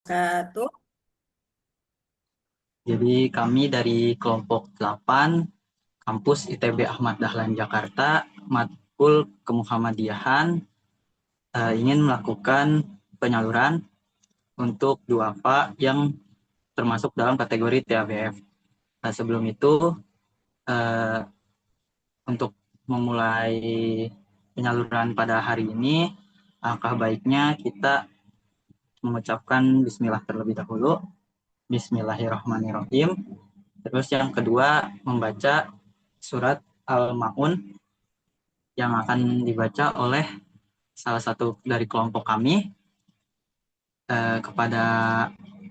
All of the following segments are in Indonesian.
Satu. Jadi kami dari kelompok 8 kampus ITB Ahmad Dahlan Jakarta, Matkul Kemuhamadiyahan, ingin melakukan penyaluran untuk duafa yang termasuk dalam kategori TABF. Nah, sebelum itu eh, untuk memulai penyaluran pada hari ini, alangkah baiknya kita mengucapkan Bismillah terlebih dahulu. Bismillahirrahmanirrahim. Terus yang kedua membaca surat Al-Ma'un yang akan dibaca oleh salah satu dari kelompok kami, kepada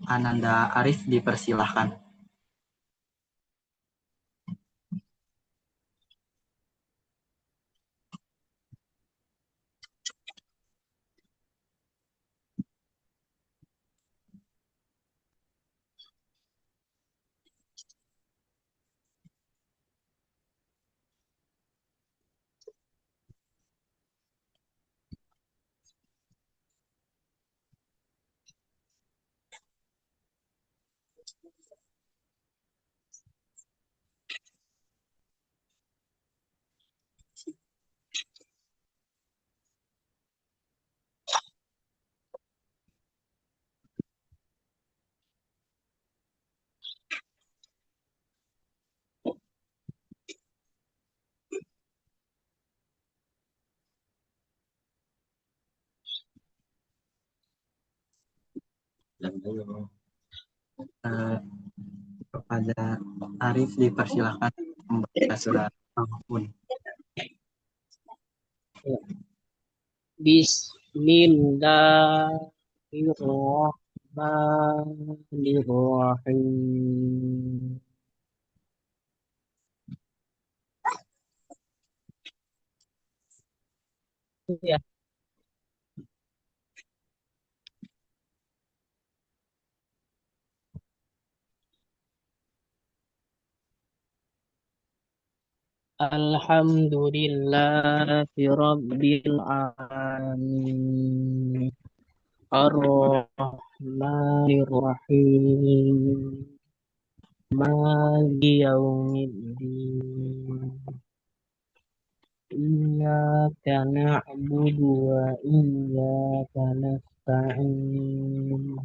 Ananda Arif dipersilahkan. Eh, Kepada Arif dipersilahkan membaca surat Al-Ma'un. Bismillahirrahmanirrahim. Ya. Alhamdulillahi Rabbil Alamin. Ar-Rahmanir-Rahim. Maliki Yawmiddin. Iyyaka na'budu wa iyyaka nasta'in.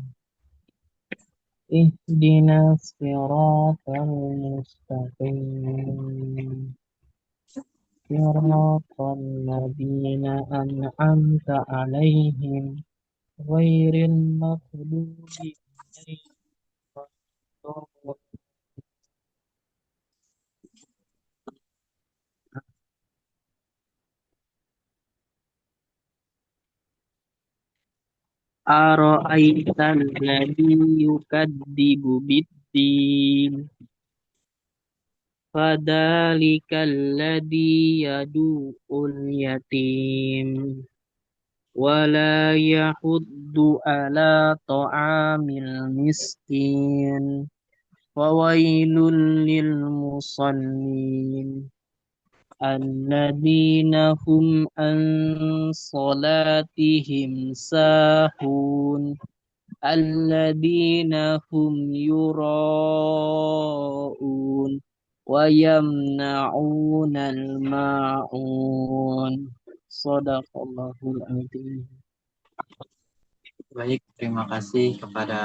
Ihdinas siratal mustaqim. Siratal ladzina an'amta 'alaihim ghairil maghdubi 'alaihim waladdallin. Ara'aital ladzi yukadzibu bid-din. Fadzalikal ladzi yadu'ul yatim. Wala yahuddu ala ta'amil miskin. Wawailul lil musallin. Alladzina hum an salatihim sahun. Alladzina hum yura'un wa yamna'unal ma'un. Sadaqallahul adzim. Baik, terima kasih kepada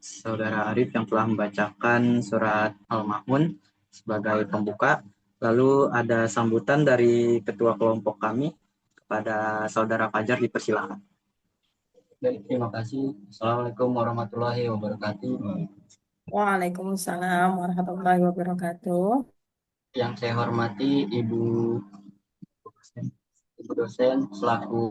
Saudara Arif yang telah membacakan surat Al-Ma'un sebagai pembuka. Lalu ada sambutan dari ketua kelompok kami kepada Saudara Fajar, dipersilakan. Baik, terima kasih. Assalamualaikum warahmatullahi wabarakatuh. Waalaikumsalam warahmatullahi wabarakatuh. Yang saya hormati Ibu dosen selaku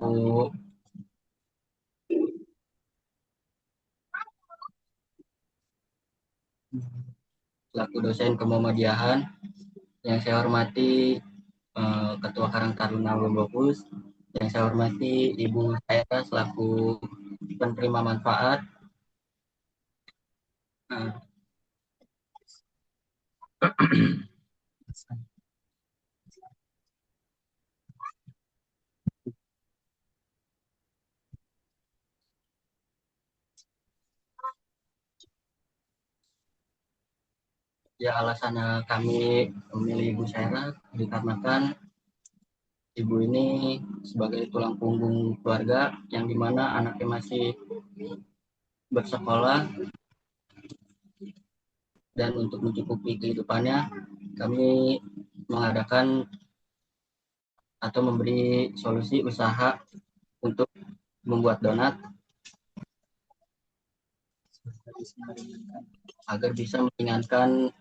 dosen Kemuhamadiyahan. Yang saya hormati Ketua Karang Taruna Lubopus. Yang saya hormati Ibu saya selaku penerima manfaat. Nah, Ya, alasannya kami memilih Ibu Saira dikarenakan ibu ini sebagai tulang punggung keluarga yang dimana anaknya masih bersekolah, dan untuk mencukupi kehidupannya kami mengadakan atau memberi solusi usaha untuk membuat donat agar bisa meringankan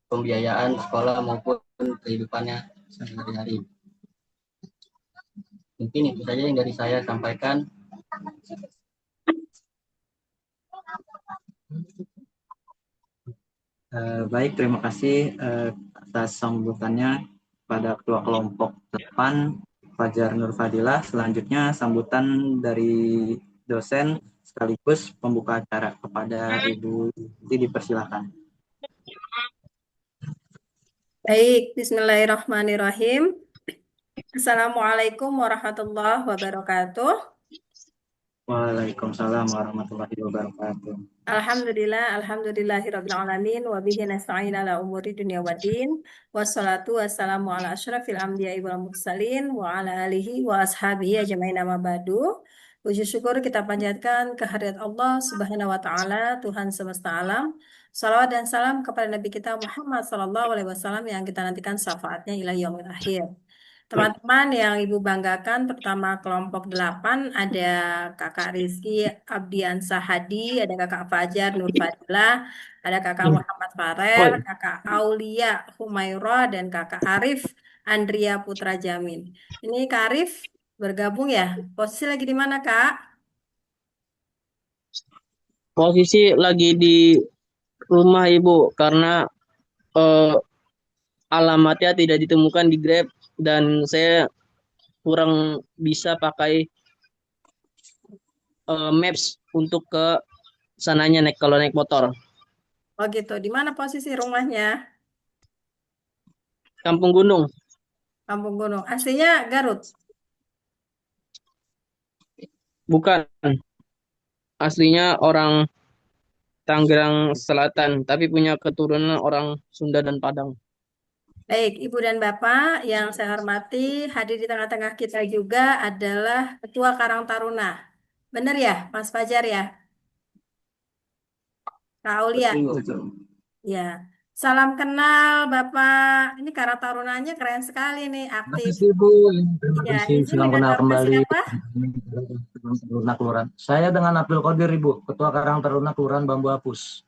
pembiayaan sekolah maupun kehidupannya sehari-hari. Mungkin itu saja yang dari saya sampaikan. Baik, terima kasih atas sambutannya pada Ketua Kelompok 8, Fajar Nur Fadilah. Selanjutnya sambutan dari dosen sekaligus pembuka acara kepada Ibu Yuti, dipersilakan. Baik, Bismillahirrahmanirrahim. Assalamualaikum warahmatullahi wabarakatuh. Waalaikumsalam warahmatullahi wabarakatuh. Alhamdulillahirrabbilalamin. Wabihi nasta'in ala umuri dunia waddin. Wassalatu wassalamu ala asyrafil anbiya'i wal mursalin. Wa ala alihi wa ashabihi ajmain amma ba'du. Puji syukur kita panjatkan kehadirat Allah Subhanahu wa Ta'ala, Tuhan semesta alam. Salawat dan salam kepada Nabi kita Muhammad Sallallahu Alaihi Wasallam yang kita nantikan syafaatnya ila yaumil akhir. Teman-teman yang Ibu banggakan, pertama kelompok 8 ada Kakak Rizky Abdiansah Hadi, ada Kakak Fajar Nur Fadilah, ada Kakak Muhammad Farel, Kakak Aulia Humairah, dan Kakak Arif Andria Putra Jamin. Ini Kak Arif bergabung ya? Posisi lagi di mana, Kak? Posisi lagi di rumah Ibu karena alamatnya tidak ditemukan di Grab dan saya kurang bisa pakai Maps untuk ke sananya kalau naik motor. Oh gitu, di mana posisi rumahnya? Kampung Gunung, Kampung Gunung. Aslinya Garut. bukan. Aslinya orang Tangerang Selatan, tapi punya keturunan orang Sunda dan Padang. Baik, Ibu dan Bapak yang saya hormati, hadir di tengah-tengah kita juga adalah Ketua Karang Taruna. Benar ya, Mas Fajar ya? Kak Aulia. Ya. Salam kenal Bapak. Ini Karang Tarunanya keren sekali nih, aktif. Terima Ya, kasih, izin silang dengan kenal Bapak kembali. siapa? Taruna Kelurahan. Saya dengan Abdul Qadir, Ibu, Ketua Karang Taruna Kelurahan Bambu Apus.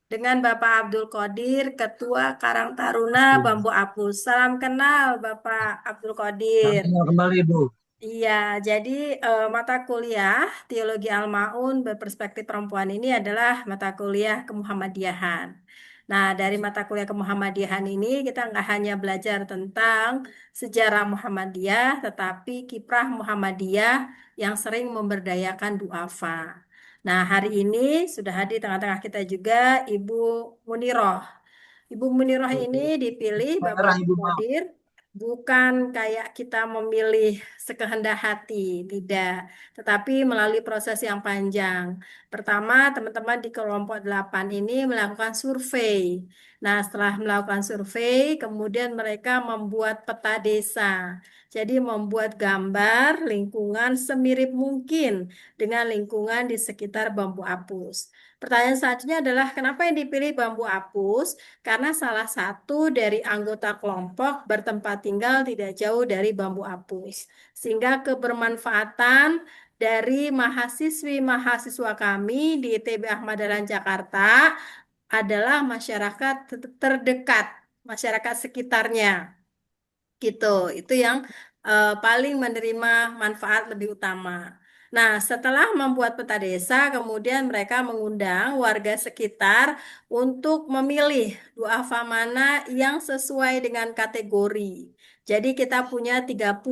Dengan Bapak Abdul Qadir, Ketua Karang Taruna Bambu Apus. Salam kenal Bapak Abdul Qadir. Kenal kembali, Ibu. Iya, jadi mata kuliah Teologi Al-Maun berperspektif perempuan ini adalah mata kuliah kemuhammadiyahan. Nah, dari mata kuliah kemuhammadiyahan ini kita nggak hanya belajar tentang sejarah Muhammadiyah, tetapi kiprah Muhammadiyah yang sering memberdayakan duafa. Nah, hari ini sudah hadir di tengah-tengah kita juga Ibu Muniroh. Ibu Munirah ini dipilih Bapak Merah, Ibu, maaf. Qadir bukan kayak kita memilih sekehendak hati, tidak, tetapi melalui proses yang panjang. Pertama, teman-teman di kelompok 8 ini melakukan survei. Nah, setelah melakukan survei, kemudian mereka membuat peta desa. Jadi membuat gambar lingkungan semirip mungkin dengan lingkungan di sekitar Bambu Apus. Pertanyaan selanjutnya adalah kenapa yang dipilih Bambu Apus? Karena salah satu dari anggota kelompok bertempat tinggal tidak jauh dari Bambu Apus. Sehingga kebermanfaatan dari mahasiswi-mahasiswa kami di ITB Ahmad Dahlan Jakarta adalah masyarakat terdekat, masyarakat sekitarnya. Gitu, itu yang paling menerima manfaat lebih utama. Nah, setelah membuat peta desa, kemudian mereka mengundang warga sekitar untuk memilih duafa mana yang sesuai dengan kategori. Jadi kita punya 30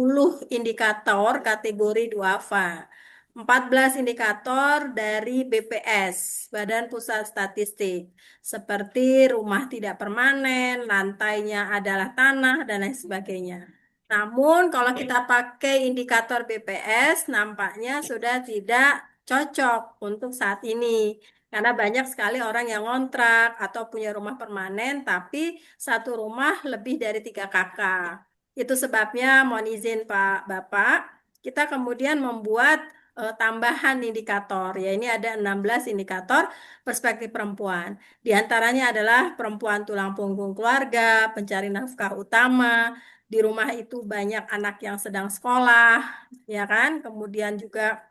indikator kategori duafa. 14 indikator dari BPS, Badan Pusat Statistik, seperti rumah tidak permanen, lantainya adalah tanah, dan lain sebagainya. Namun, kalau kita pakai indikator BPS, nampaknya sudah tidak cocok untuk saat ini. Karena banyak sekali orang yang ngontrak atau punya rumah permanen, tapi satu rumah lebih dari 3 kakak. Itu sebabnya, mohon izin Pak Bapak, kita kemudian membuat tambahan indikator. Ya, ini ada 16 indikator perspektif perempuan. Di antaranya adalah perempuan tulang punggung keluarga, pencari nafkah utama, di rumah itu banyak anak yang sedang sekolah, ya kan? Kemudian juga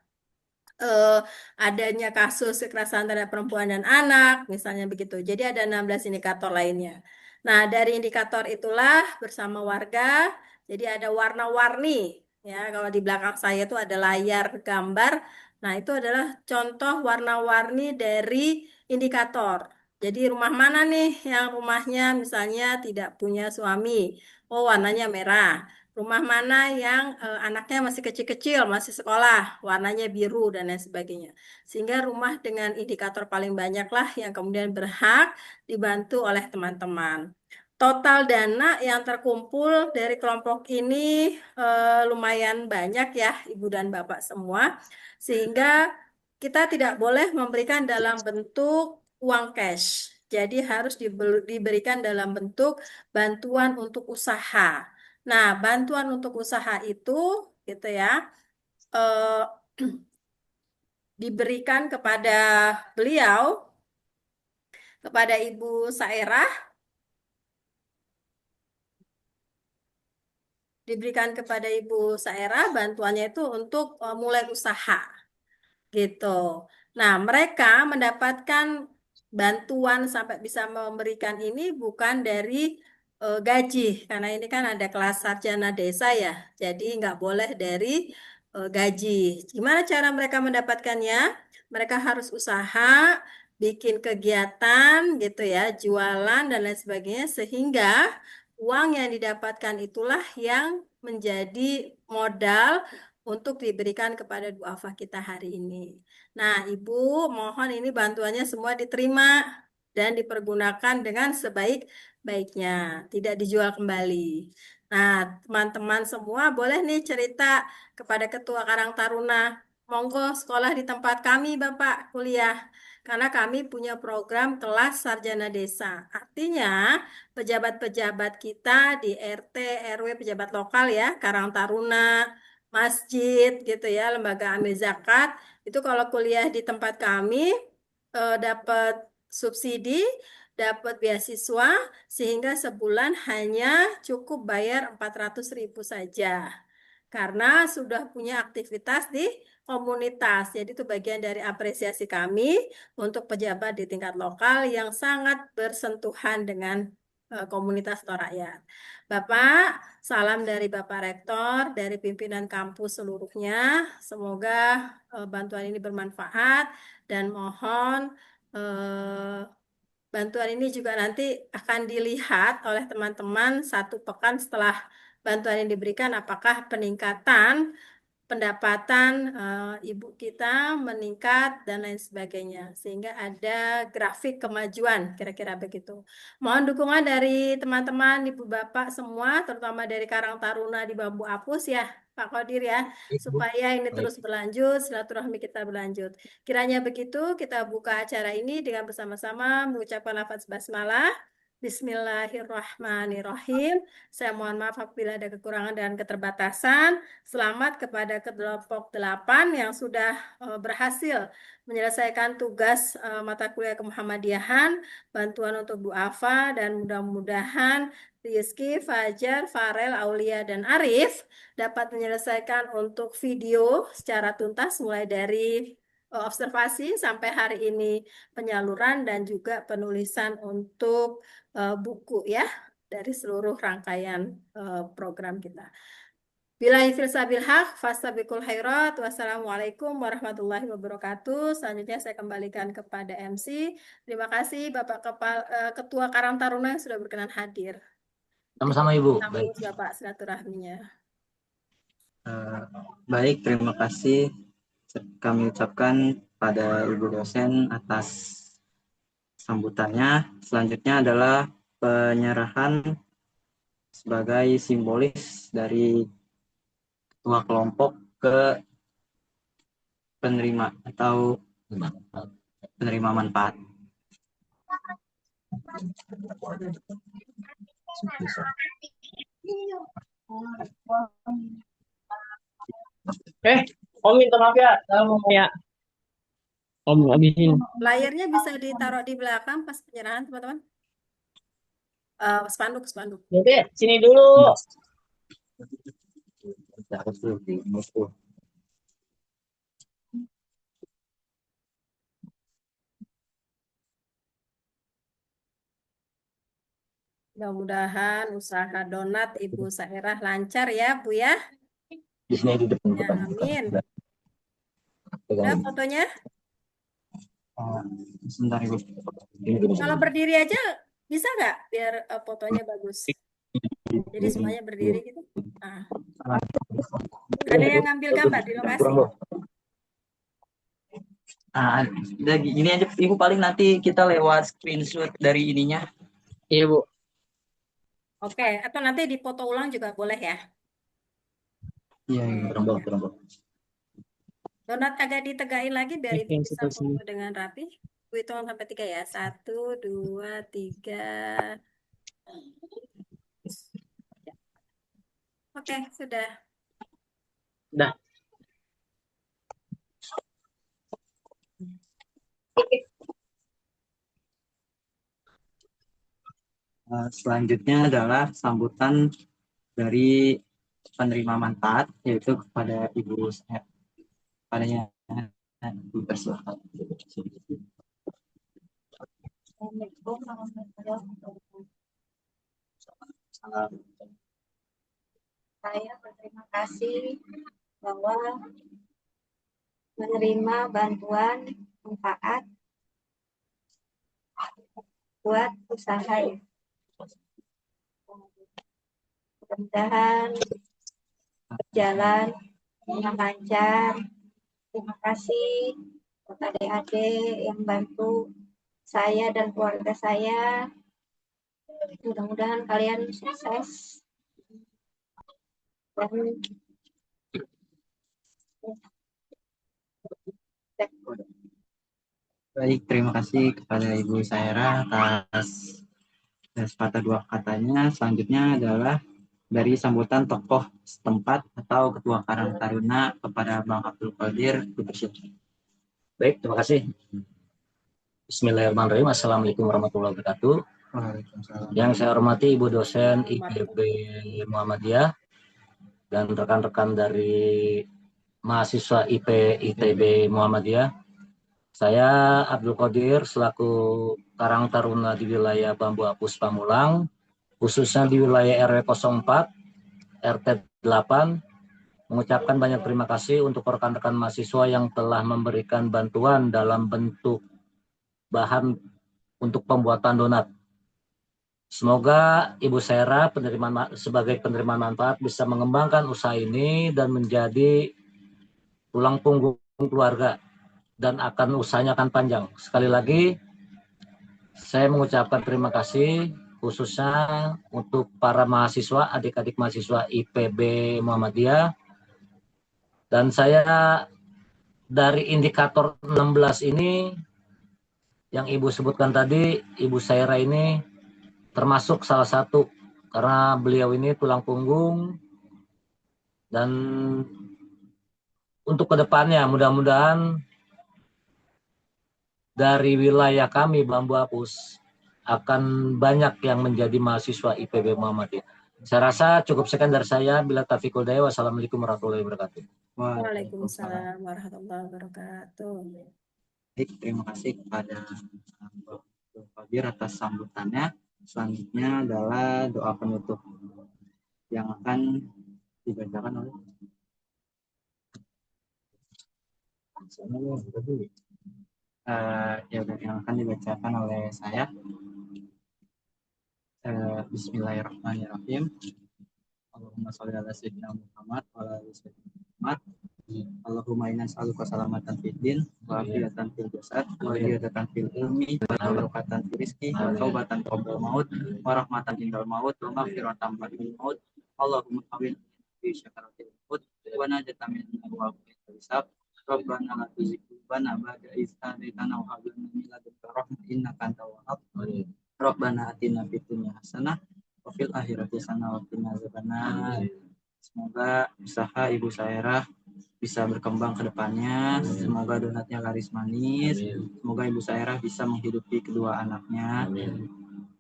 eh, adanya kasus kekerasan terhadap perempuan dan anak, misalnya begitu. Jadi ada 16 indikator lainnya. Nah, dari indikator itulah bersama warga, jadi ada warna-warni. Ya, kalau di belakang saya itu ada layar gambar. Nah, itu adalah contoh warna-warni dari indikator. Jadi rumah mana nih yang rumahnya misalnya tidak punya suami? Oh, warnanya merah. Rumah mana yang anaknya masih kecil-kecil, masih sekolah, warnanya biru dan lain sebagainya. Sehingga rumah dengan indikator paling banyak lah yang kemudian berhak dibantu oleh teman-teman. Total dana yang terkumpul dari kelompok ini lumayan banyak ya, Ibu dan Bapak semua. Sehingga kita tidak boleh memberikan dalam bentuk uang cash. Jadi harus diberikan dalam bentuk bantuan untuk usaha. Nah, bantuan untuk usaha itu gitu ya, eh, diberikan kepada beliau, kepada Ibu Saerah, diberikan kepada Ibu Saerah bantuannya itu untuk mulai usaha. Gitu. Nah, mereka mendapatkan bantuan sampai bisa memberikan ini bukan dari gaji, karena ini kan ada kelas sarjana desa ya, jadi nggak boleh dari gaji. Gimana cara mereka mendapatkannya? Mereka harus usaha, bikin kegiatan gitu ya, jualan dan lain sebagainya, sehingga uang yang didapatkan itulah yang menjadi modal untuk diberikan kepada duafa kita hari ini. Nah, Ibu, mohon ini bantuannya semua diterima dan dipergunakan dengan sebaik-baiknya, tidak dijual kembali. Nah, teman-teman semua boleh nih cerita kepada Ketua Karang Taruna, monggo sekolah di tempat kami, Bapak, kuliah. Karena kami punya program kelas sarjana desa. Artinya, pejabat-pejabat kita di RT, RW, pejabat lokal ya, Karang Taruna, masjid gitu ya, lembaga amil zakat, itu kalau kuliah di tempat kami dapat subsidi, dapat beasiswa, sehingga sebulan hanya cukup bayar 400.000 saja. Karena sudah punya aktivitas di komunitas. Jadi itu bagian dari apresiasi kami untuk pejabat di tingkat lokal yang sangat bersentuhan dengan komunitas atau rakyat. Bapak, salam dari Bapak Rektor, dari pimpinan kampus seluruhnya. Semoga bantuan ini bermanfaat dan mohon bantuan ini juga nanti akan dilihat oleh teman-teman 1 pekan setelah bantuan yang diberikan, apakah peningkatan pendapatan ibu kita meningkat dan lain sebagainya, sehingga ada grafik kemajuan, kira-kira begitu. Mohon dukungan dari teman-teman, ibu bapak semua, terutama dari Karang Taruna di Bambu Apus ya, Pak Kodir ya, Ibu. supaya ini Baik. terus berlanjut, silaturahmi kita berlanjut. Kiranya begitu, kita buka acara ini dengan bersama-sama mengucapkan lafaz basmalah. Bismillahirrahmanirrahim. Saya mohon maaf apabila ada kekurangan dan keterbatasan. Selamat kepada kelompok 8 yang sudah berhasil menyelesaikan tugas mata kuliah kemuhammadiyahan, bantuan untuk duafa, dan mudah-mudahan Rizky, Fajar, Farel, Aulia, dan Arif dapat menyelesaikan untuk video secara tuntas mulai dari observasi sampai hari ini penyaluran dan juga penulisan untuk buku ya dari seluruh rangkaian program kita. Bila filsabil haq, fastabiqul khairat. Wassalamualaikum warahmatullahi wabarakatuh. Selanjutnya saya kembalikan kepada MC. Terima kasih Bapak Ketua Karang Taruna yang sudah berkenan hadir. Sama-sama Ibu. Baik. Sambung Bapak silaturahminya. Baik, terima kasih kami ucapkan pada Ibu dosen atas sambutannya. Selanjutnya adalah penyerahan sebagai simbolis dari ketua kelompok ke penerima atau penerima manfaat. Om minta maaf ya, saya mau ya. Om habisin. Layarnya bisa ditaruh di belakang pas penyerahan, teman-teman. Spanduk, spanduk. Oke, sini dulu. Mudah-mudahan usaha donat Ibu Sairah lancar ya, Bu ya. Di sini di depan. Ya, amin. Udah fotonya? Sebentar Ibu. Kalau berdiri aja bisa nggak biar fotonya bagus? Jadi semuanya berdiri gitu. Nah, ada yang ngambil gambar di lokasi? Udah gini aja Ibu, paling nanti kita lewat screenshot dari ininya. Iya, Bu. Oke, atau nanti dipoto ulang juga boleh ya. Iya, Donat agak ditegain lagi biar Ibu Yang bisa sebelah sini. foto dengan rapi. Ibu hitung sampai 3 ya. 1, 2, 3. Oke, sudah. Dah. Selanjutnya adalah sambutan dari penerima manfaat, yaitu kepada Ibu padanya Ibu persilakan. Saya berterima kasih bahwa menerima bantuan manfaat buat usaha ya. Mudah-mudahan berjalan dengan lancar. Terima kasih buat adik-adik yang bantu saya dan keluarga saya. Mudah-mudahan kalian sukses dan Baik, terima kasih kepada Ibu Saira atas sepatah dua katanya. Selanjutnya adalah dari sambutan tokoh setempat atau Ketua Karang Taruna kepada Bang Abdul Qadir. Baik, terima kasih. Bismillahirrahmanirrahim. Assalamualaikum warahmatullahi wabarakatuh. Yang saya hormati Ibu dosen IPB Muhammadiyah dan rekan-rekan dari mahasiswa IP ITB Muhammadiyah. Saya Abdul Qadir selaku Karang Taruna di wilayah Bambu Apus Pamulang, khususnya di wilayah RW 04, RT 8, mengucapkan banyak terima kasih untuk rekan-rekan mahasiswa yang telah memberikan bantuan dalam bentuk bahan untuk pembuatan donat. Semoga Ibu Saira sebagai penerima manfaat bisa mengembangkan usaha ini dan menjadi tulang punggung keluarga dan usahanya akan panjang. Sekali lagi saya mengucapkan terima kasih khususnya untuk para mahasiswa, adik-adik mahasiswa IPB Muhammadiyah. Dan saya dari indikator 16 ini yang Ibu sebutkan tadi, Ibu Saira ini termasuk salah satu karena beliau ini tulang punggung, dan untuk kedepannya mudah-mudahan dari wilayah kami Bambu Apus akan banyak yang menjadi mahasiswa IPB Muhammadiyah. Saya rasa cukup sekian dari saya. Bila taufiq wal hidayah. Wassalamualaikum warahmatullahi wabarakatuh. Waalaikumsalam warahmatullahi wabarakatuh. Baik, terima kasih kepada Bang Abdul Qadir atas sambutannya. Selanjutnya adalah doa penutup yang akan dibacakan oleh yang akan dibacakan oleh saya. Bismillahirrahmanirrahim. Allahumma sholli ala sayyidina Muhammad wa ala ali sayyidina Muhammad. Allahumma inna nas'aluka salamatan fid din wa afiyatan fil jasad wa hidayatan fil ilmi wa barakatan fil rizqi wa taubatan qabla maut wa rahmatan indal maut wa maghfiratan ba'da maut. Allahumma awin fi syakaratil maut wa najatan min al-hisab Rabbana la tuzigh qulubana ba'da idh hadaytana wa hab lana min ladunka rahmah innaka antal wahhab. Rabbana atina fid dunya hasanah wa fil akhirati hasanah wa qina adzabannar. Semoga usaha Ibu Sairah bisa berkembang ke depannya. Semoga donatnya laris manis. Semoga Ibu Sairah bisa menghidupi kedua anaknya.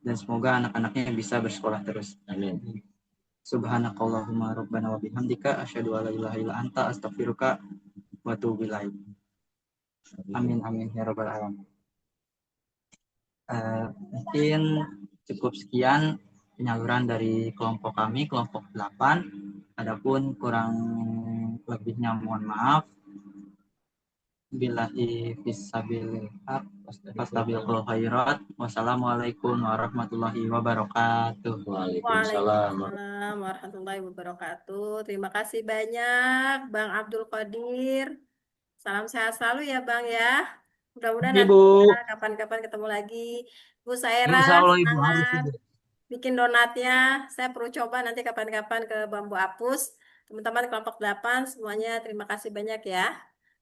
Dan semoga anak-anaknya bisa bersekolah terus. Amin. Subhanakallahumma rabbana wa bihamdika asyhadu an la ilaha illa anta astaghfiruka wa atubu ilaik. Amin amin ya rabbal alamin. Mungkin cukup sekian penyaluran dari kelompok kami, kelompok 8. Adapun kurang lebihnya mohon maaf. Billahi fisabilil haq wastabiqul khairat. Wassalamualaikum warahmatullahi wabarakatuh. Waalaikumsalam. Waalaikumsalam warahmatullahi wabarakatuh. Terima kasih banyak Bang Abdul Qadir. Salam sehat selalu ya Bang ya. Mudah-mudahan nanti Ibu. kita kapan-kapan ketemu lagi. Bu Saira, Insya Allah Ibu harus semangat Ibu. bikin donatnya. Saya perlu coba nanti kapan-kapan ke Bambu Apus. Teman-teman kelompok 8 semuanya terima kasih banyak ya.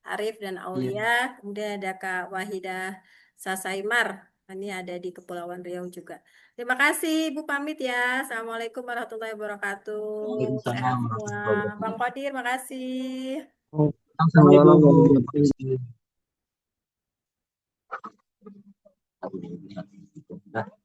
Arif dan Iya. Aulia, kemudian ada Kak Wahidah Sasaimar. Ini ada di Kepulauan Riau juga. Terima kasih, Ibu pamit ya. Assalamualaikum warahmatullahi wabarakatuh. Sehat Waalaikumsalam semua. warahmatullahi Bang wabarakatuh. Qadir, makasih. Sama Ibu. Alhamdulillah.